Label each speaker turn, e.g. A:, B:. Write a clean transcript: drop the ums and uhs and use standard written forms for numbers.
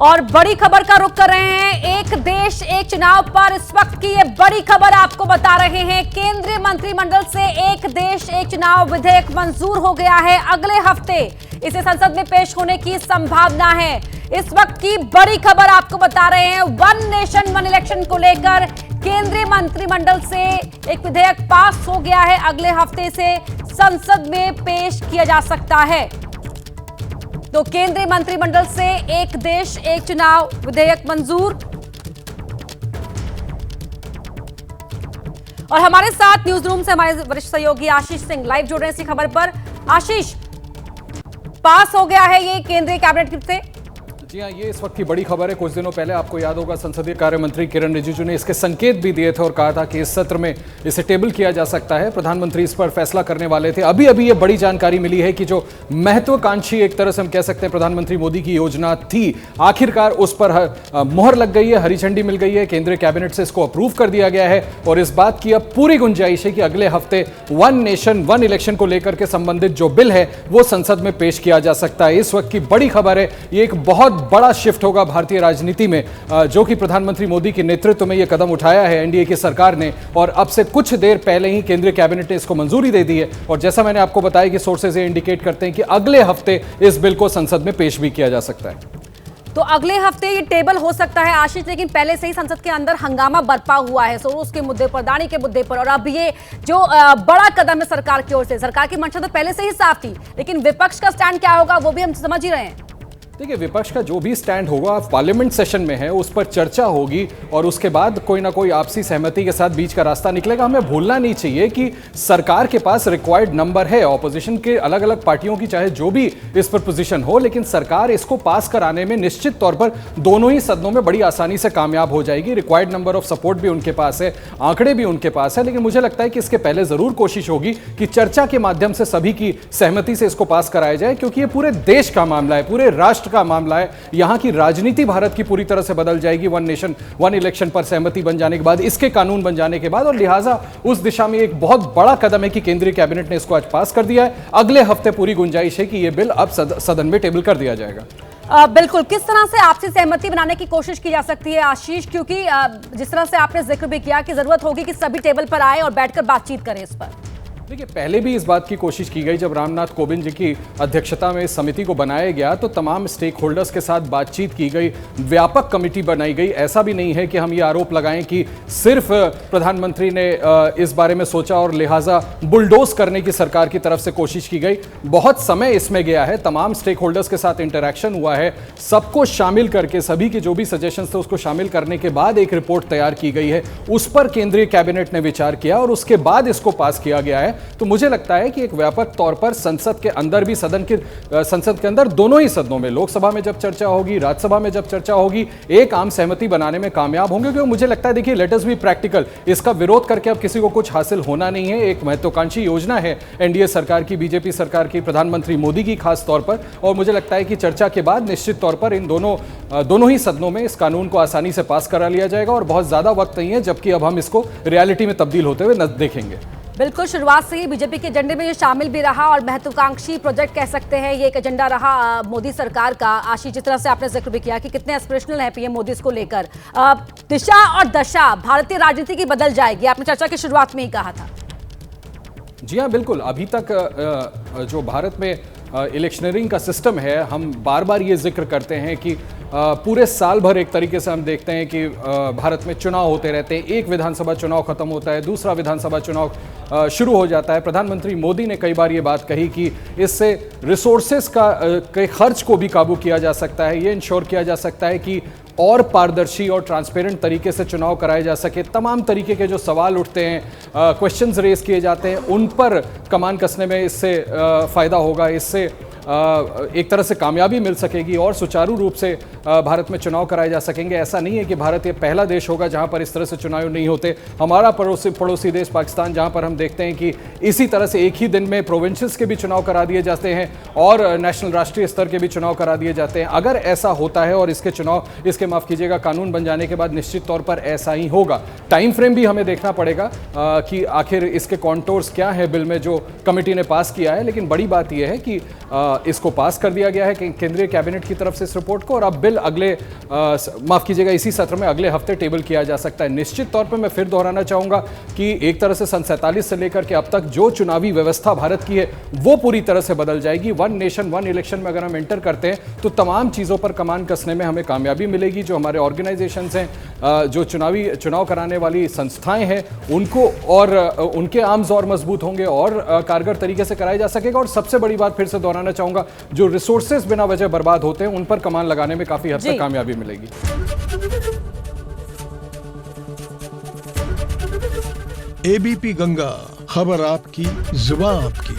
A: और बड़ी खबर का रुख कर रहे हैं। एक देश एक चुनाव पर इस वक्त की ये बड़ी खबर आपको बता रहे हैं। केंद्रीय मंत्रिमंडल से एक देश एक चुनाव विधेयक मंजूर हो गया है। अगले हफ्ते इसे संसद में पेश होने की संभावना है। इस वक्त की बड़ी खबर आपको बता रहे हैं। वन नेशन वन इलेक्शन को लेकर केंद्रीय मंत्रिमंडल से एक विधेयक पास हो गया है। अगले हफ्ते से संसद में पेश किया जा सकता है। तो केंद्रीय मंत्रिमंडल से एक देश एक चुनाव विधेयक मंजूर। और हमारे साथ न्यूज रूम से हमारे वरिष्ठ सहयोगी आशीष सिंह लाइव जुड़ रहे हैं इसी खबर पर। आशीष, पास हो गया है ये केंद्रीय कैबिनेट से।
B: जी हाँ, ये इस वक्त की बड़ी खबर है। कुछ दिनों पहले आपको याद होगा संसदीय कार्य मंत्री किरण रिजिजू ने इसके संकेत भी दिए थे और कहा था कि इस सत्र में इसे टेबल किया जा सकता है। प्रधानमंत्री इस पर फैसला करने वाले थे। अभी अभी ये बड़ी जानकारी मिली है कि जो महत्वाकांक्षी एक तरह से हम कह सकते हैं प्रधानमंत्री मोदी की योजना थी, आखिरकार उस पर मुहर लग गई है, हरी झंडी मिल गई है। केंद्रीय कैबिनेट से इसको अप्रूव कर दिया गया है और इस बात की अब पूरी गुंजाइश है कि अगले हफ्ते वन नेशन वन इलेक्शन को लेकर के संबंधित जो बिल है वो संसद में पेश किया जा सकता है। इस वक्त की बड़ी खबर है। ये एक बहुत बड़ा शिफ्ट होगा भारतीय राजनीति में, जो कि प्रधानमंत्री मोदी के नेतृत्व में यह कदम उठाया है एनडीए की सरकार ने। और अब से कुछ देर पहले ही केंद्रीय कैबिनेट ने इसको मंजूरी दे दी है। और जैसा मैंने आपको बताया कि सोर्सेज ये इंडिकेट करते हैं कि अगले हफ्ते इस बिल को संसद में पेश भी किया जा सकता है।
A: तो अगले हफ्ते ये टेबल हो सकता है आशीष, लेकिन पहले से ही संसद के अंदर हंगामा बरपा हुआ है सोरोस के मुद्दे पर, अदानी के मुद्दे पर। और अब ये जो बड़ा कदम है सरकार की ओर से, सरकार की मंशा तो पहले से ही साफ थी, लेकिन विपक्ष का स्टैंड क्या होगा वो भी हम समझ ही रहे हैं।
B: देखिए, विपक्ष का जो भी स्टैंड होगा पार्लियामेंट सेशन में है, उस पर चर्चा होगी और उसके बाद कोई ना कोई आपसी सहमति के साथ बीच का रास्ता निकलेगा। हमें भूलना नहीं चाहिए कि सरकार के पास रिक्वायर्ड नंबर है। ऑपोजिशन के अलग अलग पार्टियों की चाहे जो भी इस पर पोजीशन हो, लेकिन सरकार इसको पास कराने में निश्चित तौर पर दोनों ही सदनों में बड़ी आसानी से कामयाब हो जाएगी। रिक्वायर्ड नंबर ऑफ सपोर्ट भी उनके पास है, आंकड़े भी उनके पास है। लेकिन मुझे लगता है कि इसके पहले जरूर कोशिश होगी कि चर्चा के माध्यम से सभी की सहमति से इसको पास कराया जाए, क्योंकि ये पूरे देश का मामला है, पूरे राष्ट्र का मामला है। यहां की राजनीति भारत की पूरी तरह से बदल जाएगी वन नेशन वन इलेक्शन पर सहमति बन जाने के बाद, इसके कानून बन जाने के बाद। और लिहाजा उस दिशा में एक बहुत बड़ा कदम है कि केंद्रीय कैबिनेट ने इसको आज पास कर दिया है। अगले हफ्ते पूरी गुंजाइश है कि यह बिल अब सदन में टेबल कर दिया जाएगा।
A: बिल्कुल। किस तरह से आपसी सहमति बनाने की कोशिश की जा सकती है आशीष, क्योंकि जिस तरह से आपने जिक्र भी किया कि जरूरत होगी कि सभी टेबल पर आए और बैठकर बातचीत करें इस पर।
B: देखिए, पहले भी इस बात की कोशिश की गई जब रामनाथ कोविंद जी की अध्यक्षता में इस समिति को बनाया गया, तो तमाम स्टेक होल्डर्स के साथ बातचीत की गई, व्यापक कमेटी बनाई गई। ऐसा भी नहीं है कि हम ये आरोप लगाएं कि सिर्फ प्रधानमंत्री ने इस बारे में सोचा और लिहाजा बुलडोज करने की सरकार की तरफ से कोशिश की गई। बहुत समय इसमें गया है, तमाम स्टेक होल्डर्स के साथ इंटरेक्शन हुआ है, सबको शामिल करके सभी के जो भी सजेशंस थे उसको शामिल करने के बाद एक रिपोर्ट तैयार की गई है। उस पर केंद्रीय कैबिनेट ने विचार किया और उसके बाद इसको पास किया गया है। तो मुझे लगता है कि एक व्यापक तौर पर संसद के अंदर भी संसद के अंदर दोनों ही सदनों में, लोकसभा में जब चर्चा होगी, राज्यसभा में जब चर्चा होगी, एक आम सहमति बनाने में कामयाब होंगे। क्योंकि मुझे लगता है, देखिए, लेट अस बी प्रैक्टिकल, इसका विरोध करके अब किसी को कुछ हासिल होना नहीं है। एक महत्वाकांक्षी योजना है एनडीए सरकार की, बीजेपी सरकार की, प्रधानमंत्री मोदी की खास तौर पर। और मुझे लगता है कि चर्चा के बाद निश्चित तौर पर इन दोनों ही सदनों में इस कानून को आसानी से पास करा लिया जाएगा और बहुत ज्यादा वक्त नहीं है, जबकि अब हम इसको रियलिटी में तब्दील होते हुए देखेंगे।
A: बिल्कुल, शुरुआत से ही बीजेपी के एजेंडे में ये शामिल भी रहा और महत्वाकांक्षी प्रोजेक्ट कह सकते हैं, ये एक एजेंडा रहा मोदी सरकार का। आशीष, जिस तरह से आपने जिक्र भी किया कि कितने एस्पिरेशनल है पीएम मोदी इसको लेकर, दिशा और दशा भारतीय राजनीति की बदल जाएगी, आपने चर्चा की शुरुआत में ही कहा था।
B: जी हाँ, बिल्कुल। अभी तक जो भारत में इलेक्शनरिंग का सिस्टम है, हम बार बार ये जिक्र करते हैं कि पूरे साल भर एक तरीके से हम देखते हैं कि भारत में चुनाव होते रहते हैं। एक विधानसभा चुनाव खत्म होता है, दूसरा विधानसभा चुनाव शुरू हो जाता है। प्रधानमंत्री मोदी ने कई बार ये बात कही कि इससे रिसोर्सेस के खर्च को भी काबू किया जा सकता है, ये इंश्योर किया जा सकता है कि और पारदर्शी और ट्रांसपेरेंट तरीके से चुनाव कराए जा सके। तमाम तरीके के जो सवाल उठते हैं, क्वेश्चंस रेज किए जाते हैं, उन पर कमान कसने में इससे फ़ायदा होगा। इससे एक तरह से कामयाबी मिल सकेगी और सुचारू रूप से भारत में चुनाव कराए जा सकेंगे। ऐसा नहीं है कि भारत ये पहला देश होगा जहां पर इस तरह से चुनाव नहीं होते। हमारा पड़ोसी देश पाकिस्तान, जहां पर हम देखते हैं कि इसी तरह से एक ही दिन में प्रोविंसेस के भी चुनाव करा दिए जाते हैं और नेशनल राष्ट्रीय स्तर के भी चुनाव करा दिए जाते हैं। अगर ऐसा होता है और इसके माफ़ कीजिएगा कानून बन जाने के बाद निश्चित तौर पर ऐसा ही होगा। टाइम फ्रेम भी हमें देखना पड़ेगा कि आखिर इसके कॉन्टोर्स क्या है बिल में जो कमेटी ने पास किया है। लेकिन बड़ी बात यह है कि इसको पास कर दिया गया है केंद्रीय कैबिनेट की तरफ से इस रिपोर्ट को, और अब बिल अगले माफ कीजिएगा इसी सत्र में अगले हफ्ते टेबल किया जा सकता है। निश्चित तौर पे मैं फिर दोहराना चाहूंगा कि एक तरह से सन 47 से लेकर के अब तक जो चुनावी व्यवस्था भारत की है वो पूरी तरह से बदल जाएगी। वन नेशन वन इलेक्शन में अगर हम एंटर करते हैं तो तमाम चीज़ों पर कमान कसने में हमें कामयाबी मिलेगी। जो हमारे ऑर्गेनाइजेशंस हैं, जो चुनाव कराने वाली संस्थाएं हैं, उनको और उनके आर्म्स और मजबूत होंगे और कारगर तरीके से कराया जा सकेगा। और सबसे बड़ी बात फिर से दोहराना चाहूंगा, जो रिसोर्सेज बिना वजह बर्बाद होते हैं उन पर कमान लगाने में काफी हद तक कामयाबी मिलेगी।
C: एबीपी गंगा, खबर आपकी, जुबान आपकी।